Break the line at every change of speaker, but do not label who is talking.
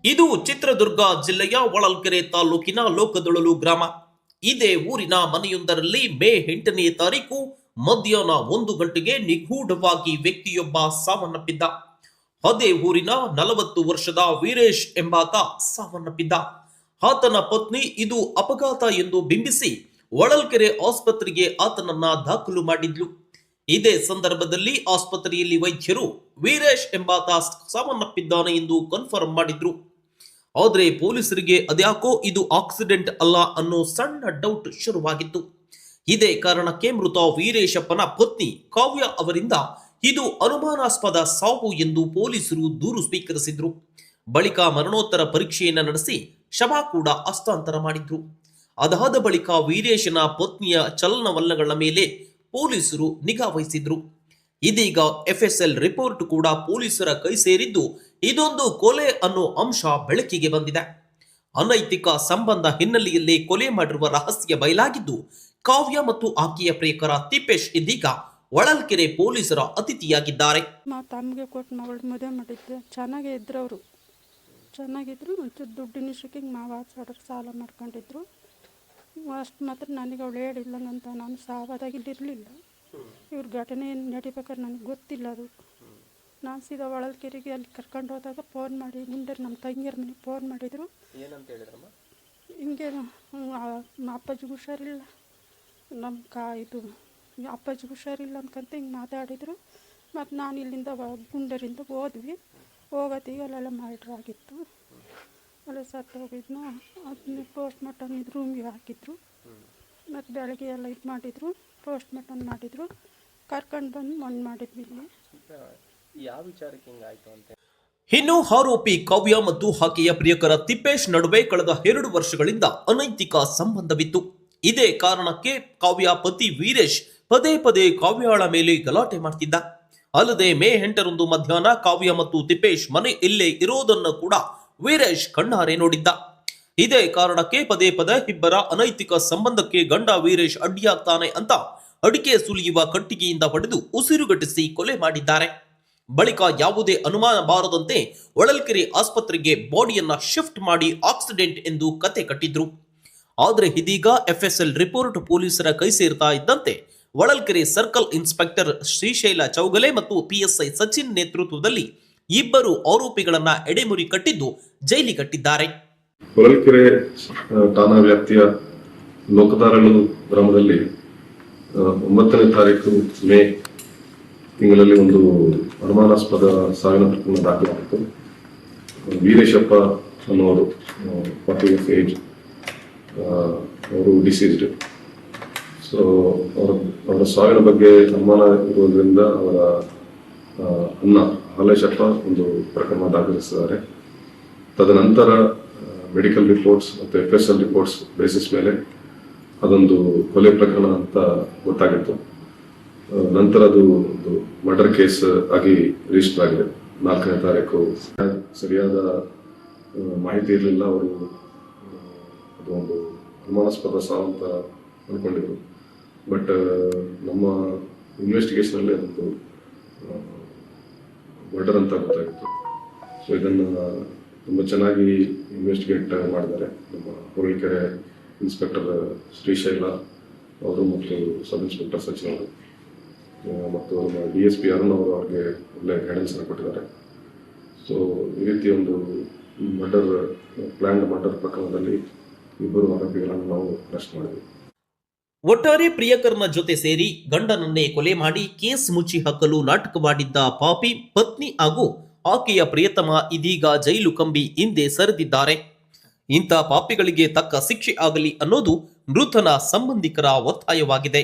ಇದು ಚಿತ್ರದುರ್ಗ ಜಿಲ್ಲೆಯ ಹೊಳಲ್ಕೆರೆ ತಾಲೂಕಿನ ಲೋಕದೊಳಲು ಗ್ರಾಮ. ಇದೇ ಊರಿನ ಮನೆಯೊಂದರಲ್ಲಿ ಮೇ 8ನೇ ತಾರೀಕು ಮಧ್ಯಾಹ್ನ 1 ಗಂಟೆಗೆ ನಿಗೂಢವಾಗಿ ವ್ಯಕ್ತಿಯೊಬ್ಬ ಸಾವನ್ನಪ್ಪಿದ್ದ. ಅದೇ ಊರಿನ 40 ವರ್ಷದ ವೀರೇಶ್ ಎಂಬಾತ ಸಾವನ್ನಪ್ಪಿದ್ದ. ಆತನ ಪತ್ನಿ ಇದು ಅಪಘಾತ ಎಂದು ಬಿಂಬಿಸಿ ಹೊಳಲ್ಕೆರೆ ಆಸ್ಪತ್ರೆಗೆ ಆತನನ್ನ ದಾಖಲು ಮಾಡಿದ್ಲು. ಇದೇ ಸಂದರ್ಭದಲ್ಲಿ ಆಸ್ಪತ್ರೆಯಲ್ಲಿ ವೈದ್ಯರು ವೀರೇಶ್ ಎಂಬಾತ ಸಾವನ್ನಪ್ಪಿದ್ದಾನೆ ಎಂದು ಕನ್ಫರ್ಮ್ ಮಾಡಿದ್ರು. ಆದ್ರೆ ಪೊಲೀಸರಿಗೆ ಅದ್ಯಾಕೋ ಇದು ಆಕ್ಸಿಡೆಂಟ್ ಅಲ್ಲ ಅನ್ನೋ ಸಣ್ಣ ಡೌಟ್ ಶುರುವಾಗಿತ್ತು. ಇದೇ ಕಾರಣಕ್ಕೆ ಮೃತ ವೀರೇಶಪ್ಪನ ಪತ್ನಿ ಕಾವ್ಯ ಅವರಿಂದ ಇದು ಅನುಮಾನಾಸ್ಪದ ಸಾವು ಎಂದು ಪೊಲೀಸರು ದೂರು ಸ್ವೀಕರಿಸಿದ್ರು. ಬಳಿಕ ಮರಣೋತ್ತರ ಪರೀಕ್ಷೆಯನ್ನ ನಡೆಸಿ ಶವ ಕೂಡ ಹಸ್ತಾಂತರ ಮಾಡಿದ್ರು. ಅದಾದ ಬಳಿಕ ವೀರೇಶನ ಪತ್ನಿಯ ಚಲನವಲನಗಳ ಮೇಲೆ ಪೊಲೀಸರು ನಿಗಾ ವಹಿಸಿದ್ರು. ಇದೀಗ ಎಫ್ಎಸ್ಎಲ್ ರಿಪೋರ್ಟ್ ಕೂಡ ಪೊಲೀಸರ ಕೈ ಸೇರಿದ್ದು ಇದೊಂದು ಕೊಲೆ ಅನ್ನೋ ಅಂಶ ಬೆಳಕಿಗೆ ಬಂದಿದೆ. ಅನೈತಿಕ ಸಂಬಂಧ ಹಿನ್ನೆಲೆಯಲ್ಲಿ ಕೊಲೆ ಮಾಡಿರುವ ರಹಸ್ಯ ಬಯಲಾಗಿದ್ದು, ಕಾವ್ಯ ಮತ್ತು ಆಕೆಯ ಪ್ರಿಯಕರ ತಿಪ್ಪೇಶ್ ಇದೀಗ ಹೊಳಲ್ಕೆರೆ ಪೊಲೀಸರ ಅತಿಥಿಯಾಗಿದ್ದಾರೆ.
ತಮ್ಮಗೆ ಕೊಟ್ಟು ಮಗಳು ಮದುವೆ ಮಾಡಿದ್ದೆ, ಚೆನ್ನಾಗೇ ಇದ್ರು ಅವರು, ಚೆನ್ನಾಗಿದ್ರು. ಒಂಚೂರು ದುಡ್ಡಿನ ವಿಷಯಕ್ಕೆ ಮಾವ ಸಾಲ ಮಾಡ್ಕೊಂಡಿದ್ರು. ಅಷ್ಟು ಮಾತ್ರ ನನಗೆ ಅವಳು ಹೇಳಿಲ್ಲ ಅಂತ ನಾನು ಸಾವದಾಗಿದ್ದಿರಲಿಲ್ಲ. ಇವ್ರ ಘಟನೆ ಏನು ನಡಿಬೇಕಾದ್ರೆ ನನಗೆ ಗೊತ್ತಿಲ್ಲ. ಅದು ನಾನು ಸೀದಾ ಹೊಳಲ್ಕೆರೆಗೆ ಅಲ್ಲಿ ಕರ್ಕೊಂಡು ಹೋದಾಗ ಫೋನ್ ಮಾಡಿ ಮುಂದೆ ನಮ್ಮ ತಂಗಿಯರ ಮನೆಗೆ ಫೋನ್ ಮಾಡಿದರು.
ಏನಂತ ಹೇಳಿದ್ರಮ್ಮ?
ಹಿಂಗೆ ಅಪ್ಪಾಜಿಗೆ ಹುಷಾರಿಲ್ಲ, ನಮ್ಮ ಇದು ಅಪ್ಪಾಜಿಗೆ ಹುಷಾರಿಲ್ಲ ಅನ್ಕಂತ ಹಿಂಗೆ ಮಾತಾಡಿದರು. ಮತ್ತು ನಾನು ಇಲ್ಲಿಂದ ಗುಂಡರಿಂದ ಹೋದ್ವಿ. ಹೋಗೋತ್ತಿಗೆ ಅಲ್ಲೆಲ್ಲ ಮರ್ಡ್ರ್ ಆಗಿತ್ತು. ಅಲ್ಲೇ ಸತ್ತು ಹೋಗಿದ್ನು. ಅದನ್ನ ಪೋಸ್ಟ್ ಮಾರ್ಟಮ್ ಇದು ರೂಮಿಗೆ ಹಾಕಿದ್ರು. ಮತ್ತು ಬೆಳಗ್ಗೆ ಎಲ್ಲ ಇದು ಮಾಡಿದರು, ಪೋಸ್ಟ್ ಮಾರ್ಟಮ್ ಮಾಡಿದರು. ಕರ್ಕೊಂಡು ಬಂದು ಮಣ್ಣು ಮಾಡಿದ್ವಿ. ಇಲ್ಲಿ
ಯಾವ ವಿಚಾರಕ್ಕೆ ಹಿಂಗಾಯ್ತು ಅಂತ?
ಇನ್ನು ಆರೋಪಿ ಕಾವ್ಯ ಮತ್ತು ಆಕೆಯ ಪ್ರಿಯಕರ ತಿಪ್ಪೇಶ್ ನಡುವೆ ಕಳೆದ 2 ವರ್ಷಗಳಿಂದ ಅನೈತಿಕ ಸಂಬಂಧವಿತ್ತು. ಇದೇ ಕಾರಣಕ್ಕೆ ಕಾವ್ಯ ಪತಿ ವೀರೇಶ್ ಪದೇ ಪದೇ ಕಾವ್ಯಳ ಮೇಲೆ ಗಲಾಟೆ ಮಾಡ್ತಿದ್ದ. ಅಲ್ಲದೆ ಮೇ 8ರಂದು ಮಧ್ಯಾಹ್ನ ಕಾವ್ಯ ಮತ್ತು ತಿಪ್ಪೇಶ್ ಮನೆ ಇಲ್ಲೇ ಇರೋದನ್ನು ಕೂಡ ವೀರೇಶ್ ಕಣ್ಣಾರೆ ನೋಡಿದ್ದ. ಇದೇ ಕಾರಣಕ್ಕೆ ಪದೇ ಪದೇ ಇಬ್ಬರ ಅನೈತಿಕ ಸಂಬಂಧಕ್ಕೆ ಗಂಡ ವೀರೇಶ್ ಅಡ್ಡಿಯಾಗ್ತಾನೆ ಅಂತ ಅಡಿಕೆ ಸುಲಿಯುವ ಕಟ್ಟಿಗೆಯಿಂದ ಹೊಡೆದು ಉಸಿರುಗಟ್ಟಿಸಿ ಕೊಲೆ ಮಾಡಿದ್ದಾರೆ. ಬಳಿಕ ಯಾವುದೇ ಅನುಮಾನ ಬಾರದಂತೆ ಹೊಳಲ್ಕೆರೆ ಆಸ್ಪತ್ರೆಗೆ ಬಾಡಿಯನ್ನ ಶಿಫ್ಟ್ ಮಾಡಿ ಆಕ್ಸಿಡೆಂಟ್ ಎಂದು ಕತೆ ಕಟ್ಟಿದ್ರು. ಆದ್ರೆ ಇದೀಗ ಎಫ್ಎಸ್ಎಲ್ ರಿಪೋರ್ಟ್ ಪೊಲೀಸರ ಕೈ ಸೇರ್ತಾ ಇದ್ದಂತೆ ಹೊಳಲ್ಕೆರೆ ಸರ್ಕಲ್ ಇನ್ಸ್ಪೆಕ್ಟರ್ ಶ್ರೀಶೈಲ ಚೌಗಲೆ ಮತ್ತು ಪಿಎಸ್ಐ ಸಚಿನ್ ನೇತೃತ್ವದಲ್ಲಿ ಇಬ್ಬರು ಆರೋಪಿಗಳನ್ನ ಎಡೆಮುರಿ ಕಟ್ಟಿದ್ದು ಜೈಲಿಗಟ್ಟಿದ್ದಾರೆ.
ಹೊಳಲ್ಕೆರೆ ಠಾಣಾ ವ್ಯಾಪ್ತಿಯ ಲೋಕದಾರಳು ಗ್ರಾಮದಲ್ಲಿ 9ನೇ ತಾರೀಕು ಮೇ ತಿಂಗಳಲ್ಲಿ ಒಂದು ಅನುಮಾನಾಸ್ಪದ ಸಾವಿನ ಪ್ರಕರಣ ದಾಖಲಾಗಿತ್ತು. ವೀರೇಶಪ್ಪ ಅನ್ನೋರು 40 years ಏಜ್, ಅವರು ಡಿಸೀಸ್ಡ್. ಸೊ ಅವರ ಸಾವಿನ ಬಗ್ಗೆ ಅನುಮಾನ ಇರುವುದರಿಂದ ಅವರ ಅಣ್ಣ ಹಾಲೇಶಪ್ಪ ಒಂದು ಪ್ರಕರಣ ದಾಖಲಿಸಿದ್ದಾರೆ. ತದನಂತರ ಮೆಡಿಕಲ್ ರಿಪೋರ್ಟ್ಸ್ ಮತ್ತು ಎಫ್ಎಸ್ಎಲ್ ರಿಪೋರ್ಟ್ಸ್ ಬೇಸಿಸ್ ಮೇಲೆ ಅದೊಂದು ಕೊಲೆ ಪ್ರಕರಣ ಅಂತ ಗೊತ್ತಾಗಿತ್ತು. ನಂತರ ಅದು ಒಂದು ಮರ್ಡರ್ ಕೇಸ್ ಆಗಿ ರಿಜಿಸ್ಟರ್ ಆಗಿದೆ. 4ನೇ ತಾರೀಕು ಸರಿಯಾದ ಮಾಹಿತಿ ಇರಲಿಲ್ಲ. ಅವರು ಅದು ಒಂದು ಅನುಮಾನಾಸ್ಪದ ಸಾವು ಅಂತ ಅಂದ್ಕೊಂಡಿದ್ರು. ಬಟ್ ನಮ್ಮ ಇನ್ವೆಸ್ಟಿಗೇಷನಲ್ಲಿ ಅದೊಂದು ಮರ್ಡರ್ ಅಂತ ಗೊತ್ತಾಗಿತ್ತು. ಸೊ ಇದನ್ನು ತುಂಬ ಚೆನ್ನಾಗಿ ಇನ್ವೆಸ್ಟಿಗೇಟ್ ಮಾಡಿದ್ದಾರೆ ನಮ್ಮ ಹೊಳಲ್ಕೆರೆ ಇನ್ಸ್ಪೆಕ್ಟರ್ ಶ್ರೀಶೈಲ ಅವರು ಮತ್ತು ಸಬ್ ಇನ್ಸ್ಪೆಕ್ಟರ್ ಸಚಿನ್ ಅವರು ಮತ್ತು ನಮ್ಮ DSP ಅರುಣ್ ಅವರು ಅವ್ರಿಗೆ ಒಳ್ಳೆ ಗೈಡೆನ್ಸನ್ನು ಕೊಟ್ಟಿದ್ದಾರೆ. ಸೊ ಈ ರೀತಿ ಒಂದು ಪ್ಲ್ಯಾನ್ಡ್ ಮರ್ಡರ್ ಪ್ರಕರಣದಲ್ಲಿ ಇಬ್ಬರು ಆರೋಪಿಗಳನ್ನು ನಾವು ಅರೆಸ್ಟ್ ಮಾಡಿದ್ವಿ.
ಒಟ್ಟಾರೆ ಪ್ರಿಯಕರನ ಜೊತೆ ಸೇರಿ ಗಂಡನನ್ನೇ ಕೊಲೆ ಮಾಡಿ ಕೇಸ್ ಮುಚ್ಚಿ ಹಾಕಲು ನಾಟಕ ಮಾಡಿದ್ದ ಪಾಪಿ ಪತ್ನಿ ಹಾಗೂ ಆಕೆಯ ಪ್ರಿಯತಮ ಇದೀಗ ಜೈಲು ಕಂಬಿ ಹಿಂದೆ ಸರಿದಿದ್ದಾರೆ. ಇಂಥ ಪಾಪಿಗಳಿಗೆ ತಕ್ಕ ಶಿಕ್ಷೆ ಆಗಲಿ ಅನ್ನೋದು ಮೃತನ ಸಂಬಂಧಿಕರ ಒತ್ತಾಯವಾಗಿದೆ.